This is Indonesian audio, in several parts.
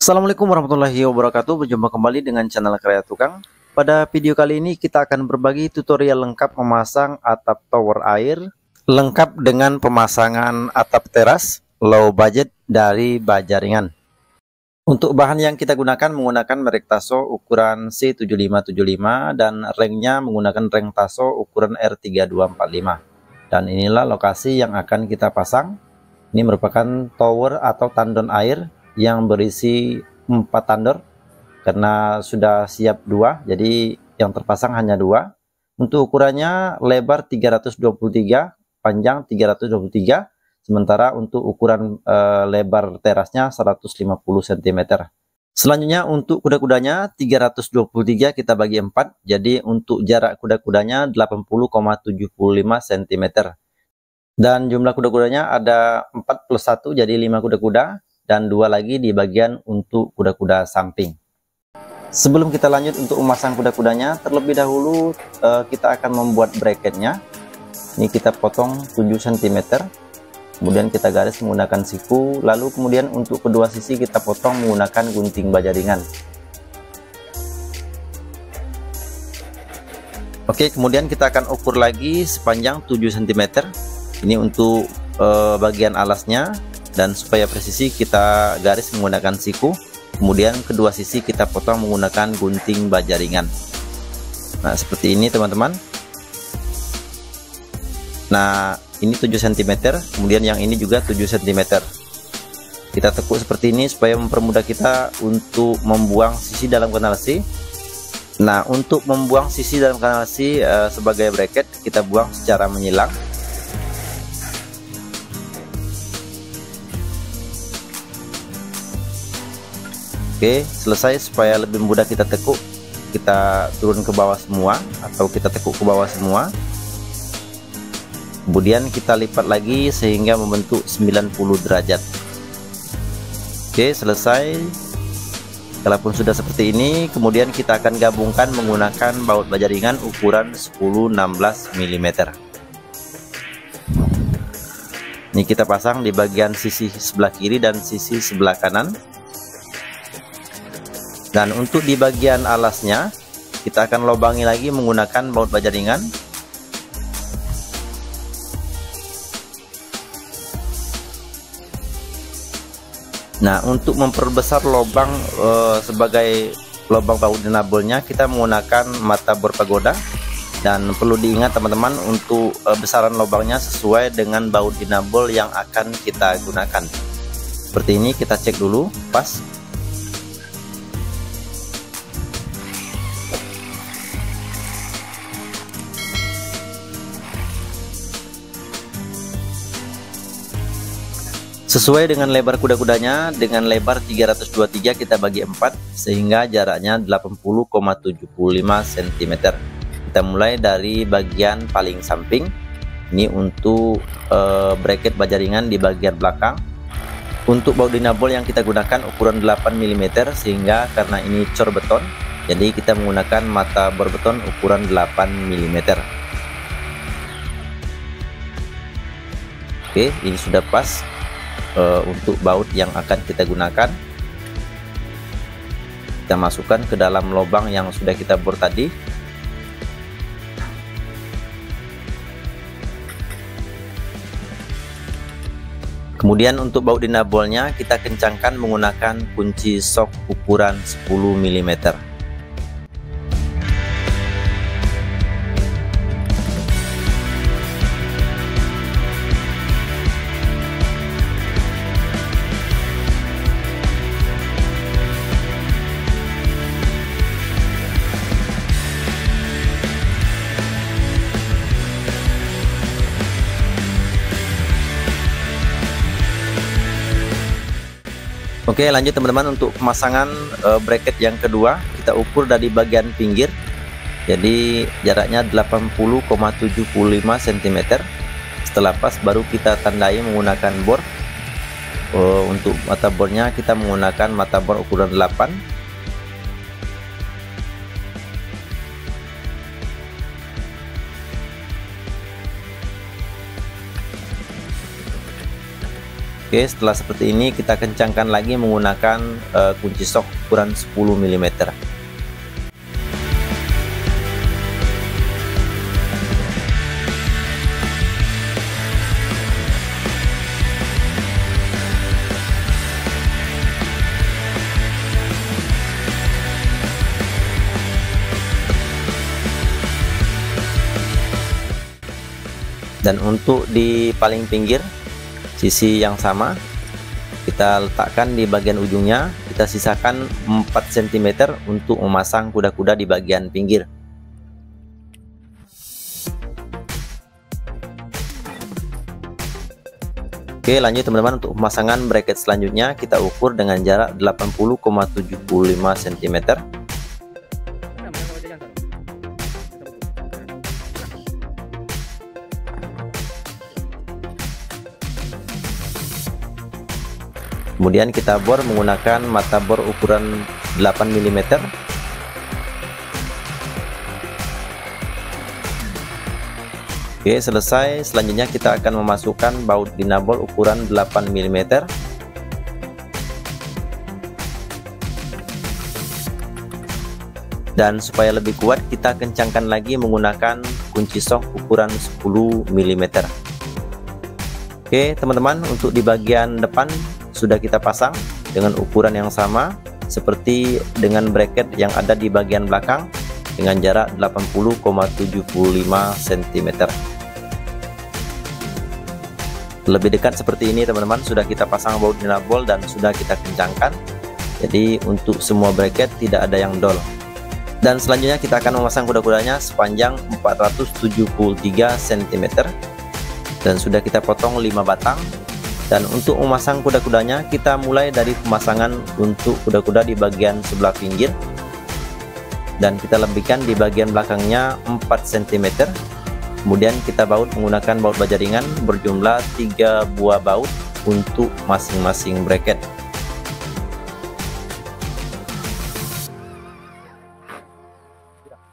Assalamualaikum warahmatullahi wabarakatuh. Berjumpa kembali dengan channel Karya Tukang. Pada video kali ini kita akan berbagi tutorial lengkap memasang atap tower air lengkap dengan pemasangan atap teras low budget dari baja ringan. Untuk bahan yang kita gunakan menggunakan merek Tasso ukuran C7575 dan ringnya menggunakan ring Tasso ukuran R3245. Dan inilah lokasi yang akan kita pasang. Ini merupakan tower atau tandon air yang berisi 4 tandon karena sudah siap 2, jadi yang terpasang hanya 2. Untuk ukurannya lebar 323, panjang 323, sementara untuk ukuran lebar terasnya 150 cm. Selanjutnya untuk kuda-kudanya 323 kita bagi 4, jadi untuk jarak kuda-kudanya 80,75 cm. Dan jumlah kuda-kudanya ada 4 plus 1, jadi 5 kuda-kuda. Dan 2 lagi di bagian untuk kuda-kuda samping. Sebelum kita lanjut untuk memasang kuda-kudanya, terlebih dahulu kita akan membuat bracketnya. Ini kita potong 7 cm, kemudian kita garis menggunakan siku, lalu kemudian untuk kedua sisi kita potong menggunakan gunting baja ringan. Oke, kemudian kita akan ukur lagi sepanjang 7 cm. Ini untuk bagian alasnya. Dan supaya presisi kita garis menggunakan siku, kemudian kedua sisi kita potong menggunakan gunting baja ringan. Nah seperti ini teman-teman. Nah ini 7 cm, kemudian yang ini juga 7 cm. Kita tekuk seperti ini supaya mempermudah kita untuk membuang sisi dalam kanal C. Nah untuk membuang sisi dalam kanal C sebagai bracket kita buang secara menyilang. Oke, selesai. Supaya lebih mudah kita tekuk, kita turun ke bawah semua atau kita tekuk ke bawah semua. Kemudian kita lipat lagi sehingga membentuk 90 derajat. Oke, selesai. Kalaupun sudah seperti ini, kemudian kita akan gabungkan menggunakan baut baja ringan ukuran 10-16 mm. Ini kita pasang di bagian sisi sebelah kiri dan sisi sebelah kanan. Dan untuk di bagian alasnya kita akan lobangi lagi menggunakan baut baja ringan. Nah untuk memperbesar lubang sebagai lubang baut dinabelnya kita menggunakan mata bor pagoda. Dan perlu diingat teman-teman untuk besaran lubangnya sesuai dengan baut dinabel yang akan kita gunakan. Seperti ini kita cek dulu pas. Sesuai dengan lebar kuda-kudanya, dengan lebar 323 kita bagi 4 sehingga jaraknya 80,75 cm. Kita mulai dari bagian paling samping. Ini untuk bracket baja ringan di bagian belakang. Untuk baut dinabel yang kita gunakan ukuran 8 mm sehingga karena ini cor beton, jadi kita menggunakan mata bor beton ukuran 8 mm. Oke, ini sudah pas. Untuk baut yang akan kita gunakan kita masukkan ke dalam lubang yang sudah kita bor tadi. Kemudian untuk baut dinabelnya kita kencangkan menggunakan kunci sok ukuran 10 mm. Oke, lanjut teman-teman. Untuk pemasangan bracket yang kedua kita ukur dari bagian pinggir, jadi jaraknya 80,75 cm. Setelah pas baru kita tandai menggunakan bor. Untuk mata bornya kita menggunakan mata bor ukuran 8. Oke, setelah seperti ini kita kencangkan lagi menggunakan kunci sok ukuran 10 mm. Dan untuk di paling pinggir sisi yang sama kita letakkan di bagian ujungnya, kita sisakan 4 cm untuk memasang kuda-kuda di bagian pinggir. Oke, lanjut teman-teman. Untuk pemasangan bracket selanjutnya kita ukur dengan jarak 80,75 cm. Kemudian kita bor menggunakan mata bor ukuran 8 mm. Oke, selesai. Selanjutnya kita akan memasukkan baut dinabol ukuran 8 mm. Dan supaya lebih kuat kita kencangkan lagi menggunakan kunci sok ukuran 10 mm. Oke teman-teman, untuk di bagian depan sudah kita pasang dengan ukuran yang sama seperti dengan bracket yang ada di bagian belakang dengan jarak 80,75 cm. Lebih dekat seperti ini teman-teman, sudah kita pasang baut dinabol dan sudah kita kencangkan. Jadi untuk semua bracket tidak ada yang dol. Dan selanjutnya kita akan memasang kuda-kudanya sepanjang 473 cm dan sudah kita potong 5 batang. Dan untuk memasang kuda-kudanya kita mulai dari pemasangan untuk kuda-kuda di bagian sebelah pinggir dan kita lebihkan di bagian belakangnya 4 cm. Kemudian kita baut menggunakan baut baja ringan berjumlah 3 buah baut untuk masing-masing bracket.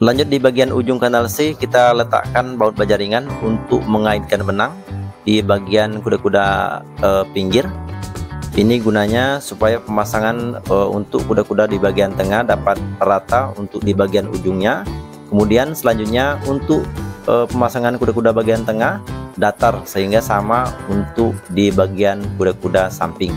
Lanjut di bagian ujung kanal C kita letakkan baut baja ringan untuk mengaitkan benang di bagian kuda-kuda pinggir. Ini gunanya supaya pemasangan untuk kuda-kuda di bagian tengah dapat rata untuk di bagian ujungnya. Kemudian selanjutnya untuk pemasangan kuda-kuda bagian tengah datar sehingga sama untuk di bagian kuda-kuda samping.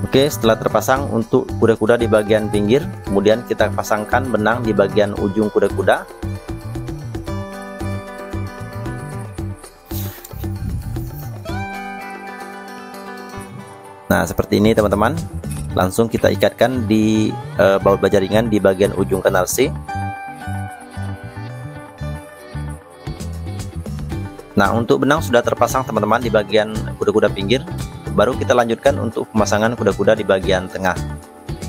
Oke, setelah terpasang untuk kuda-kuda di bagian pinggir, kemudian kita pasangkan benang di bagian ujung kuda-kuda. Nah, seperti ini teman-teman. Langsung kita ikatkan di baut baja ringan di bagian ujung kanal C. Nah, untuk benang sudah terpasang teman-teman di bagian kuda-kuda pinggir. Baru kita lanjutkan untuk pemasangan kuda-kuda di bagian tengah.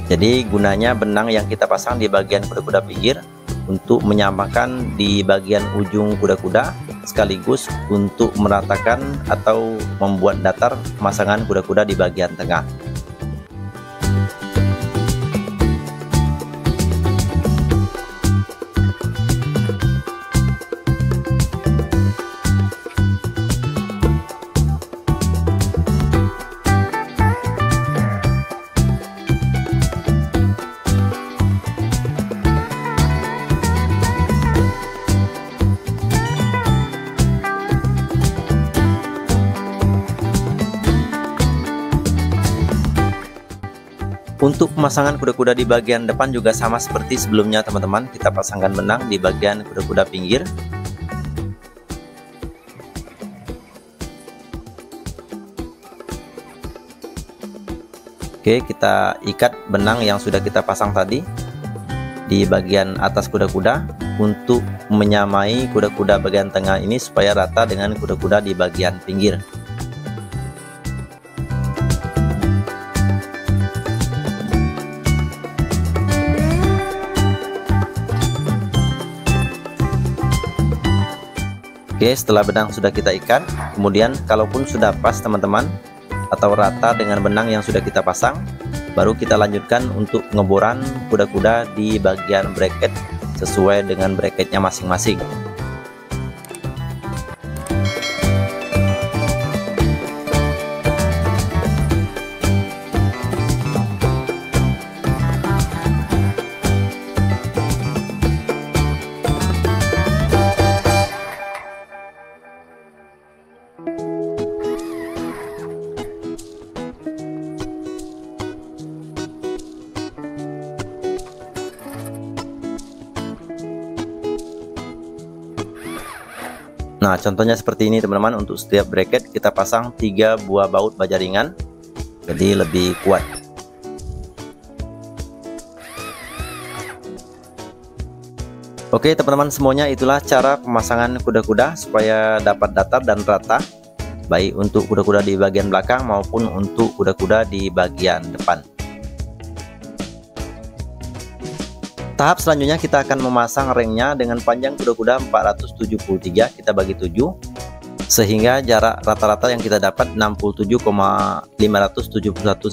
Jadi gunanya benang yang kita pasang di bagian kuda-kuda pinggir untuk menyamakan di bagian ujung kuda-kuda sekaligus untuk meratakan atau membuat datar pemasangan kuda-kuda di bagian tengah. Untuk pemasangan kuda-kuda di bagian depan juga sama seperti sebelumnya teman-teman. Kita pasangkan benang di bagian kuda-kuda pinggir. Oke, kita ikat benang yang sudah kita pasang tadi di bagian atas kuda-kuda untuk menyamai kuda-kuda bagian tengah ini supaya rata dengan kuda-kuda di bagian pinggir. Oke, setelah benang sudah kita ikat, kemudian kalaupun sudah pas teman-teman atau rata dengan benang yang sudah kita pasang, Baru kita lanjutkan untuk pengeboran kuda-kuda di bagian bracket sesuai dengan bracketnya masing-masing. Nah, contohnya seperti ini teman-teman. Untuk setiap bracket kita pasang 3 buah baut baja ringan, jadi lebih kuat. Oke teman-teman, semuanya itulah cara pemasangan kuda-kuda supaya dapat datar dan rata, baik untuk kuda-kuda di bagian belakang maupun untuk kuda-kuda di bagian depan. Tahap selanjutnya kita akan memasang ringnya dengan panjang kuda-kuda 473, kita bagi 7 sehingga jarak rata-rata yang kita dapat 67,571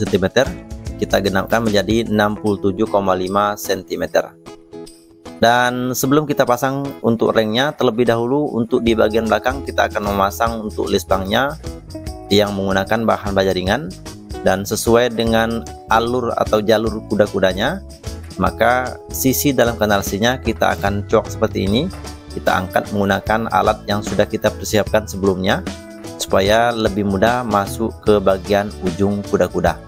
cm, kita genapkan menjadi 67,5 cm. Dan sebelum kita pasang untuk ringnya, terlebih dahulu untuk di bagian belakang kita akan memasang untuk lisbangnya yang menggunakan bahan baja ringan dan sesuai dengan alur atau jalur kuda-kudanya. Maka sisi dalam kanal C-nya kita akan cok seperti ini. Kita angkat menggunakan alat yang sudah kita persiapkan sebelumnya supaya lebih mudah masuk ke bagian ujung kuda-kuda.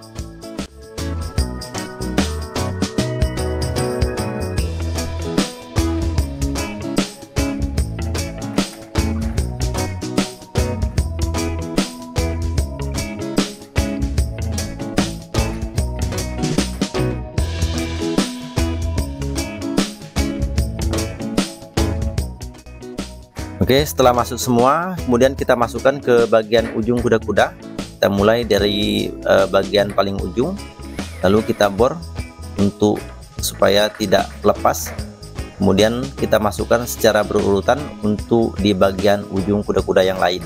Oke, setelah masuk semua, kemudian kita masukkan ke bagian ujung kuda-kuda. Kita mulai dari bagian paling ujung, lalu kita bor untuk supaya tidak lepas. Kemudian kita masukkan secara berurutan untuk di bagian ujung kuda-kuda yang lain.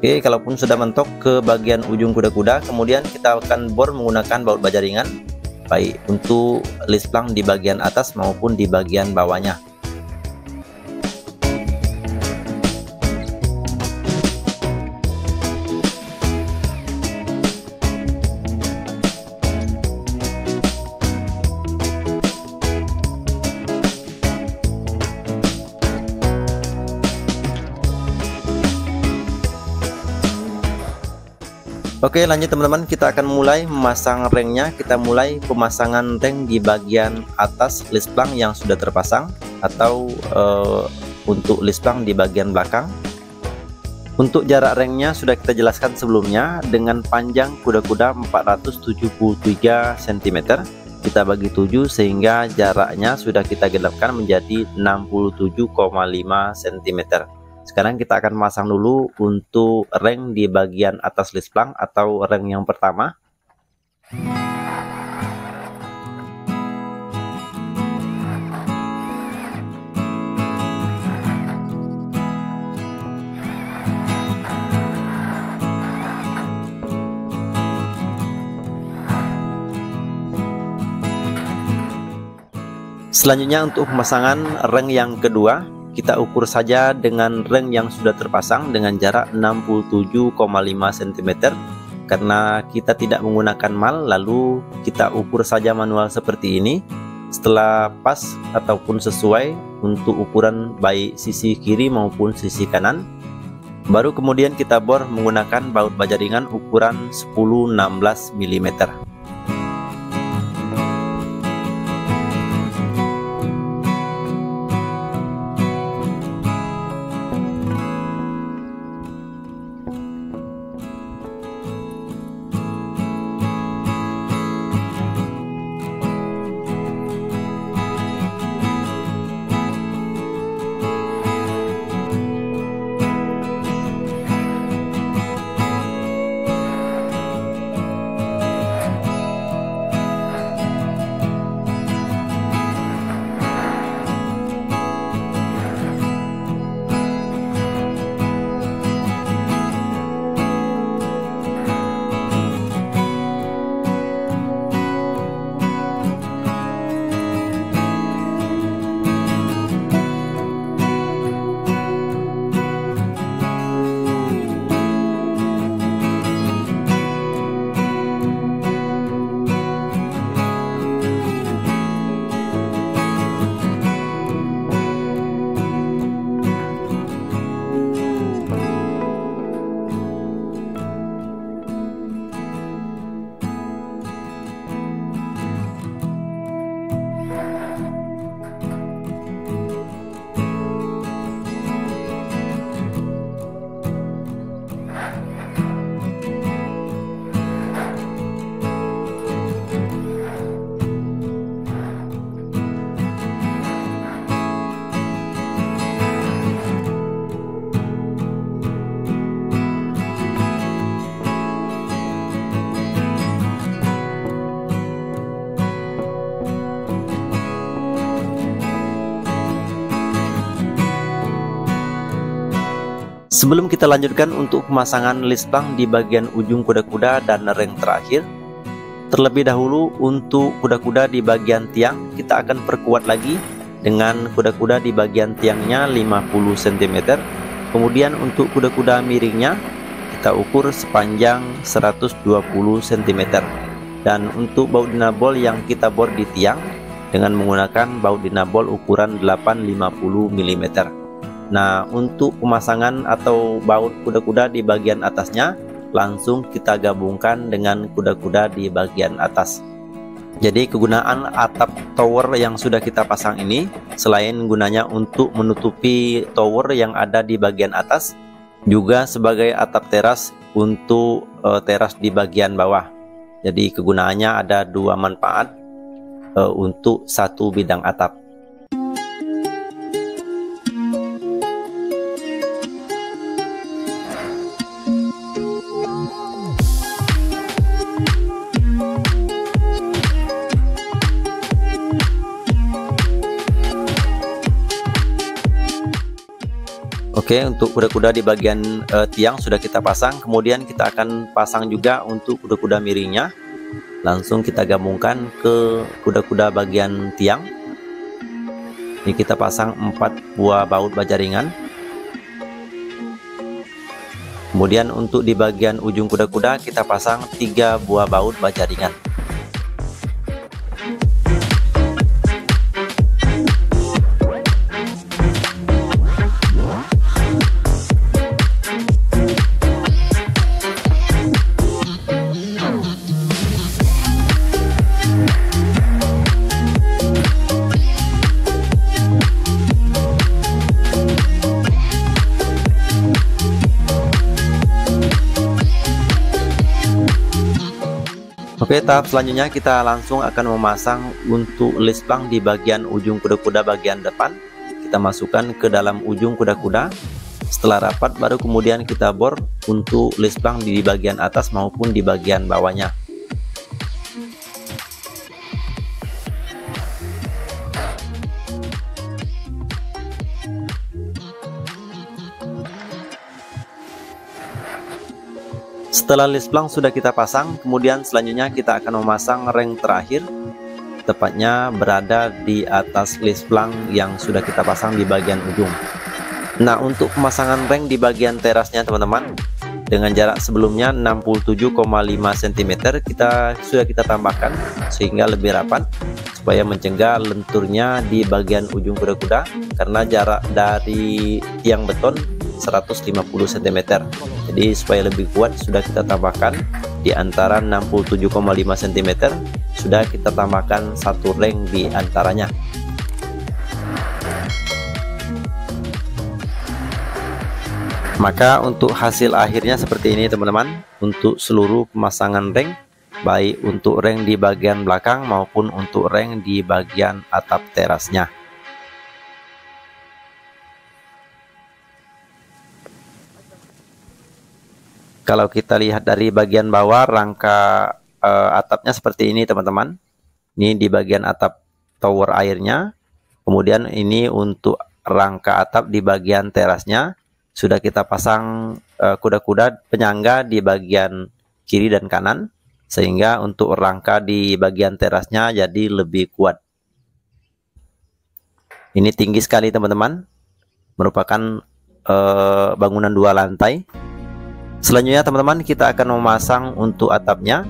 Oke, kalaupun sudah mentok ke bagian ujung kuda-kuda, kemudian kita akan bor menggunakan baut baja ringan, baik untuk lisplang di bagian atas maupun di bagian bawahnya. Oke, lanjut teman-teman, kita akan mulai memasang ringnya. Kita mulai pemasangan ring di bagian atas lisplang yang sudah terpasang atau untuk lisplang di bagian belakang. Untuk jarak ringnya sudah kita jelaskan sebelumnya dengan panjang kuda-kuda 473 cm. Kita bagi 7 sehingga jaraknya sudah kita genapkan menjadi 67,5 cm. Sekarang kita akan masang dulu untuk ring di bagian atas lisplang atau ring yang pertama. Selanjutnya untuk pemasangan ring yang kedua, kita ukur saja dengan ring yang sudah terpasang dengan jarak 67,5 cm. Karena kita tidak menggunakan mal, lalu kita ukur saja manual seperti ini. Setelah pas ataupun sesuai untuk ukuran baik sisi kiri maupun sisi kanan, baru kemudian kita bor menggunakan baut baja ringan ukuran 10-16 mm. Sebelum kita lanjutkan untuk pemasangan listbang di bagian ujung kuda-kuda dan reng terakhir, terlebih dahulu untuk kuda-kuda di bagian tiang kita akan perkuat lagi dengan kuda-kuda di bagian tiangnya 50 cm. Kemudian untuk kuda-kuda miringnya kita ukur sepanjang 120 cm. Dan untuk baut dinabol yang kita bor di tiang dengan menggunakan baut dinabol ukuran 850 mm. Nah, untuk pemasangan atau baut kuda-kuda di bagian atasnya langsung kita gabungkan dengan kuda-kuda di bagian atas. Jadi kegunaan atap tower yang sudah kita pasang ini selain gunanya untuk menutupi tower yang ada di bagian atas, juga sebagai atap teras untuk teras di bagian bawah. Jadi kegunaannya ada dua manfaat untuk satu bidang atap. Oke, untuk kuda-kuda di bagian tiang sudah kita pasang. Kemudian kita akan pasang juga untuk kuda-kuda miringnya. Langsung kita gabungkan ke kuda-kuda bagian tiang. Ini kita pasang 4 buah baut baja ringan. Kemudian untuk di bagian ujung kuda-kuda kita pasang 3 buah baut baja ringan. Oke, tahap selanjutnya kita langsung akan memasang untuk listbang di bagian ujung kuda-kuda bagian depan. Kita masukkan ke dalam ujung kuda-kuda. Setelah rapat baru kemudian kita bor untuk listbang di bagian atas maupun di bagian bawahnya. Setelah listbang sudah kita pasang, kemudian selanjutnya kita akan memasang reng terakhir, tepatnya berada di atas listbang yang sudah kita pasang di bagian ujung. Nah, untuk pemasangan reng di bagian terasnya teman-teman, dengan jarak sebelumnya 67,5 cm sudah kita tambahkan sehingga lebih rapat supaya mencegah lenturnya di bagian ujung kuda-kuda, karena jarak dari tiang beton 150 cm. Jadi supaya lebih kuat sudah kita tambahkan di antara 67,5 cm, sudah kita tambahkan satu reng di antaranya. Maka untuk hasil akhirnya seperti ini teman-teman, untuk seluruh pemasangan reng, baik untuk reng di bagian belakang maupun untuk reng di bagian atap terasnya. Kalau kita lihat dari bagian bawah, rangka atapnya seperti ini teman-teman. Ini di bagian atap tower airnya. Kemudian ini untuk rangka atap di bagian terasnya. Sudah kita pasang kuda-kuda penyangga di bagian kiri dan kanan. Sehingga untuk rangka di bagian terasnya jadi lebih kuat. Ini tinggi sekali teman-teman. Merupakan bangunan 2 lantai. Selanjutnya teman-teman, kita akan memasang untuk atapnya.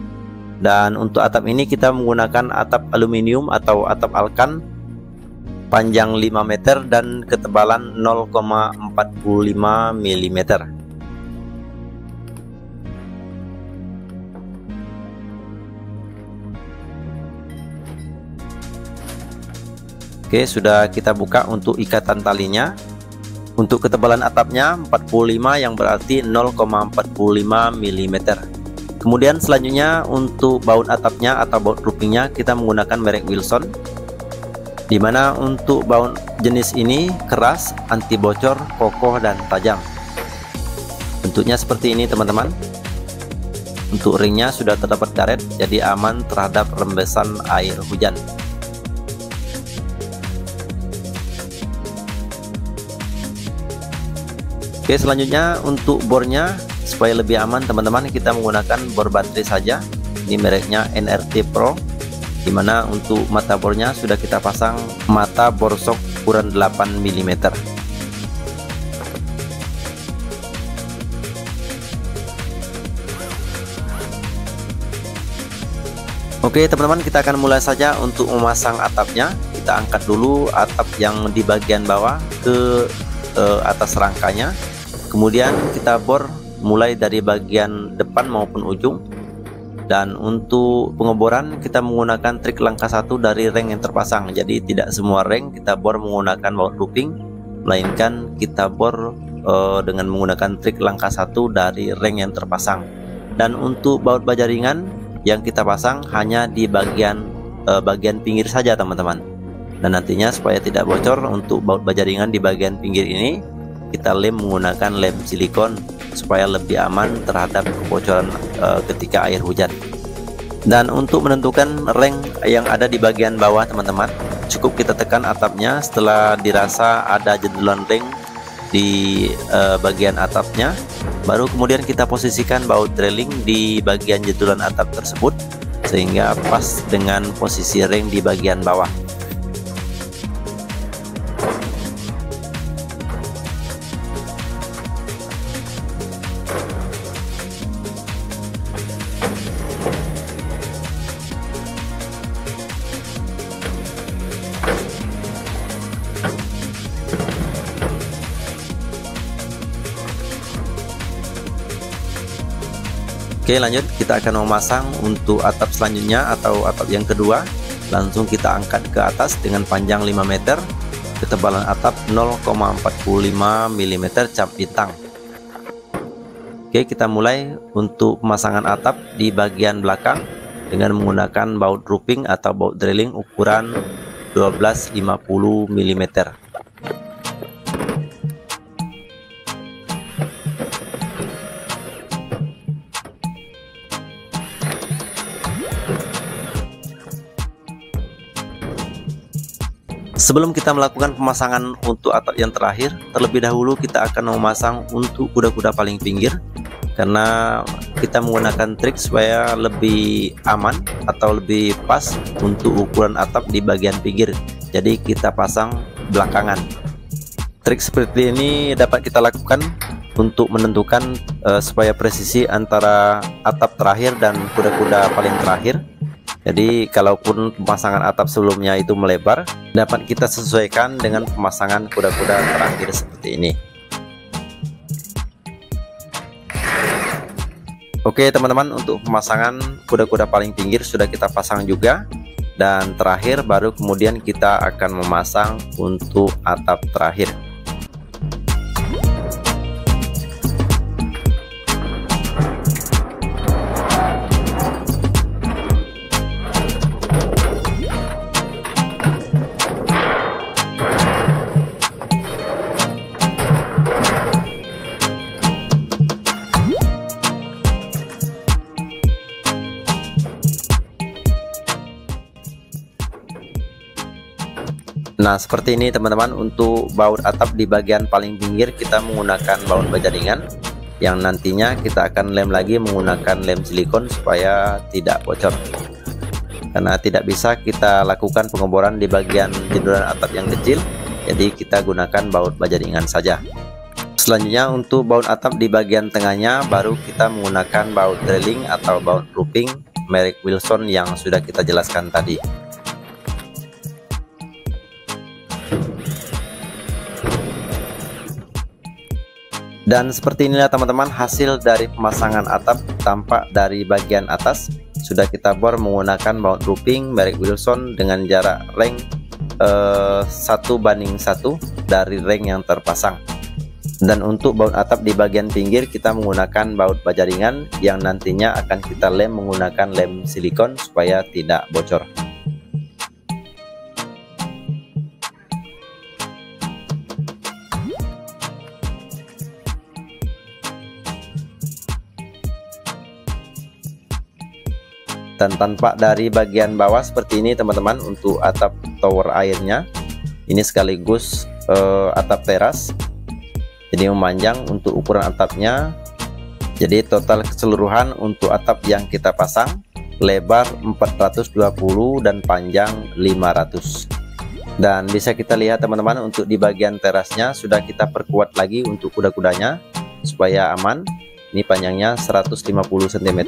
Dan untuk atap ini kita menggunakan atap aluminium atau atap alkan, panjang 5 meter dan ketebalan 0,45 mm. Oke, sudah kita buka untuk ikatan talinya. Untuk ketebalan atapnya 45, yang berarti 0,45 mm. Kemudian selanjutnya untuk baut atapnya atau baut roofingnya kita menggunakan merek Wilson, dimana untuk baut jenis ini keras, anti bocor, kokoh dan tajam. Bentuknya seperti ini teman-teman. Untuk ringnya sudah terdapat karet, jadi aman terhadap rembesan air hujan. Oke, selanjutnya untuk bornya supaya lebih aman teman-teman, kita menggunakan bor baterai saja. Ini mereknya NRT Pro, dimana untuk mata bornya sudah kita pasang mata bor shock ukuran 8 mm. Oke teman-teman, kita akan mulai saja untuk memasang atapnya. Kita angkat dulu atap yang di bagian bawah ke atas rangkanya, kemudian kita bor mulai dari bagian depan maupun ujung. Dan untuk pengeboran kita menggunakan trik langkah 1 dari reng yang terpasang. Jadi tidak semua reng kita bor menggunakan baut looping, melainkan kita bor dengan menggunakan trik langkah 1 dari reng yang terpasang. Dan untuk baut baja ringan yang kita pasang hanya di bagian pinggir saja teman-teman. Dan nantinya supaya tidak bocor, untuk baut baja ringan di bagian pinggir ini kita lem menggunakan lem silikon supaya lebih aman terhadap kebocoran ketika air hujan. Dan untuk menentukan reng yang ada di bagian bawah teman-teman, cukup kita tekan atapnya. Setelah dirasa ada jendulan reng di bagian atapnya, baru kemudian kita posisikan baut drilling di bagian jendulan atap tersebut sehingga pas dengan posisi reng di bagian bawah. Oke, lanjut kita akan memasang untuk atap selanjutnya atau atap yang kedua. Langsung kita angkat ke atas dengan panjang 5 meter, ketebalan atap 0,45 mm cap bintang. Oke, kita mulai untuk pemasangan atap di bagian belakang dengan menggunakan baut roofing atau baut drilling ukuran 1250 mm. Sebelum kita melakukan pemasangan untuk atap yang terakhir, terlebih dahulu kita akan memasang untuk kuda-kuda paling pinggir, karena kita menggunakan trik supaya lebih aman atau lebih pas untuk ukuran atap di bagian pinggir. Jadi kita pasang belakangan. Trik seperti ini dapat kita lakukan untuk menentukan supaya presisi antara atap terakhir dan kuda-kuda paling terakhir. Jadi kalaupun pemasangan atap sebelumnya itu melebar, dapat kita sesuaikan dengan pemasangan kuda-kuda terakhir seperti ini. Oke teman-teman, untuk pemasangan kuda-kuda paling pinggir sudah kita pasang juga. Dan terakhir baru kemudian kita akan memasang untuk atap terakhir. Nah seperti ini teman-teman, untuk baut atap di bagian paling pinggir kita menggunakan baut baja ringan, yang nantinya kita akan lem lagi menggunakan lem silikon supaya tidak bocor, karena tidak bisa kita lakukan pengeboran di bagian jendulan atap yang kecil. Jadi kita gunakan baut baja ringan saja. Selanjutnya untuk baut atap di bagian tengahnya baru kita menggunakan baut drilling atau baut roofing merek Wilson yang sudah kita jelaskan tadi. Dan seperti inilah teman-teman hasil dari pemasangan atap tampak dari bagian atas. Sudah kita bor menggunakan baut roofing merek Wilson dengan jarak reng 1:1 dari reng yang terpasang. Dan untuk baut atap di bagian pinggir kita menggunakan baut baja ringan yang nantinya akan kita lem menggunakan lem silikon supaya tidak bocor. Dan tampak dari bagian bawah seperti ini teman-teman untuk atap tower airnya. Ini sekaligus atap teras. Jadi memanjang untuk ukuran atapnya. Jadi total keseluruhan untuk atap yang kita pasang lebar 420 dan panjang 500. Dan bisa kita lihat teman-teman, untuk di bagian terasnya sudah kita perkuat lagi untuk kuda-kudanya supaya aman. Ini panjangnya 150 cm.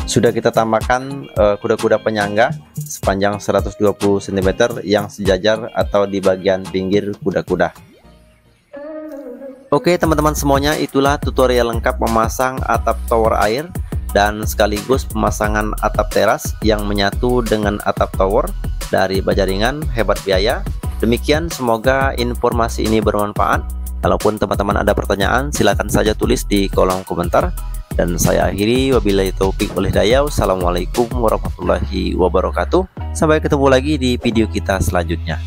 Sudah kita tambahkan kuda-kuda penyangga sepanjang 120 cm yang sejajar atau di bagian pinggir kuda-kuda. Oke teman-teman semuanya, itulah tutorial lengkap memasang atap tower air dan sekaligus pemasangan atap teras yang menyatu dengan atap tower dari baja ringan hebat biaya. Demikian, semoga informasi ini bermanfaat. Kalaupun teman-teman ada pertanyaan, silakan saja tulis di kolom komentar. Dan saya akhiri, wabillahi taufik wal hidayah. Wassalamualaikum warahmatullahi wabarakatuh. Sampai ketemu lagi di video kita selanjutnya.